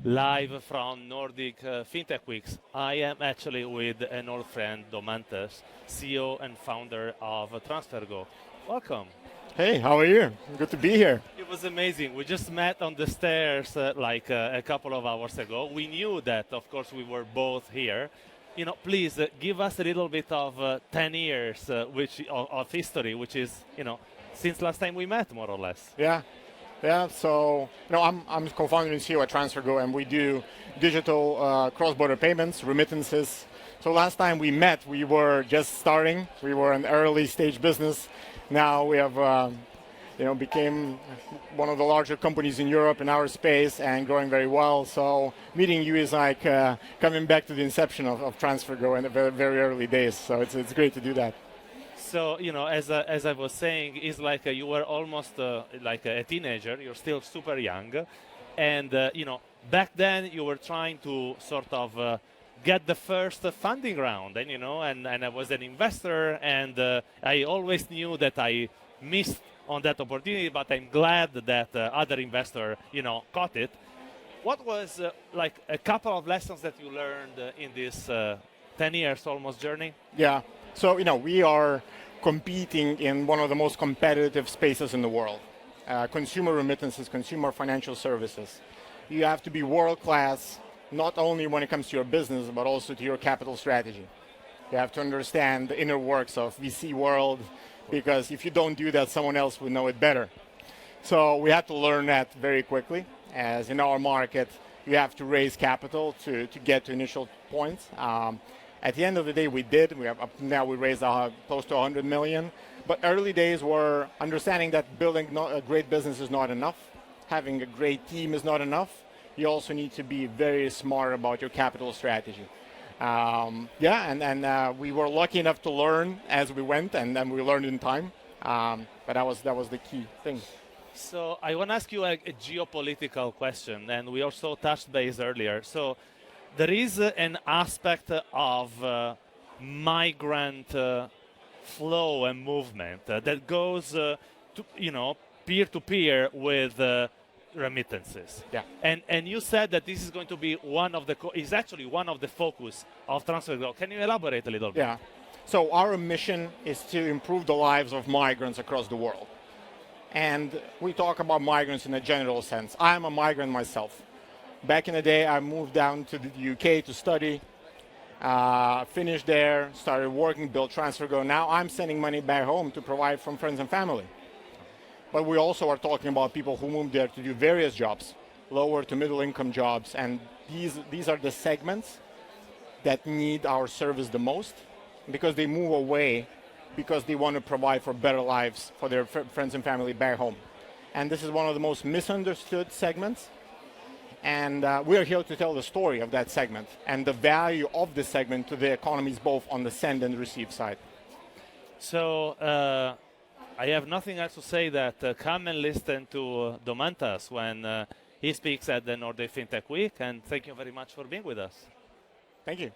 live from Nordic Fintech Weeks. I am actually with an old friend, Daumantas, CEO and founder of Transfergo. Welcome. Hey, how are you? Good to be here. It was amazing. We just met on the stairs a couple of hours ago. We knew that, of course, we were both here. Please give us a little bit of 10 years of history, which is, since last time we met, more or less. Yeah. So, I'm co-founder and CEO at Transfergo, and we do digital cross-border payments, remittances. So last time we met, we were just starting. We were an early stage business. Now we have, became one of the larger companies in Europe in our space and growing very well. So meeting you is like coming back to the inception of Transfergo in the very, very early days. So it's great to do that. So, as I was saying, it's like you were almost like a teenager. You're still super young. And, back then you were trying to sort of get the first funding round. And I was an investor, and I always knew that I missed on that opportunity, but I'm glad that other investor, caught it. What was like a couple of lessons that you learned in this 10 years almost journey? Yeah. So, we are competing in one of the most competitive spaces in the world. Consumer remittances, consumer financial services. You have to be world-class, not only when it comes to your business, but also to your capital strategy. You have to understand the inner works of VC world, because if you don't do that, someone else will know it better. So we had to learn that very quickly, as in our market, you have to raise capital to get to initial points. At the end of the day, we did. Now we raised close to 100 million. But early days were understanding that building a great business is not enough. Having a great team is not enough. You also need to be very smart about your capital strategy. We were lucky enough to learn as we went, and then we learned in time. But that was the key thing. So I want to ask you a geopolitical question, and we also touched base earlier. So there is an aspect of migrant flow and movement that goes peer-to-peer with remittances. Yeah. And you said that this is going to be one of the focus of Transfergo. Can you elaborate a little bit? Yeah. So our mission is to improve the lives of migrants across the world. And we talk about migrants in a general sense. I'm a migrant myself. Back in the day, I moved down to the UK to study, finished there, started working, built Transfergo. Now I'm sending money back home to provide from friends and family. But we also are talking about people who moved there to do various jobs, lower to middle income jobs. And these are the segments that need our service the most, because they move away because they want to provide for better lives for their friends and family back home. And this is one of the most misunderstood segments. And we are here to tell the story of that segment and the value of this segment to the economies, both on the send and receive side. So I have nothing else to say that come and listen to Daumantas when he speaks at the Nordic Fintech Week. And thank you very much for being with us. Thank you.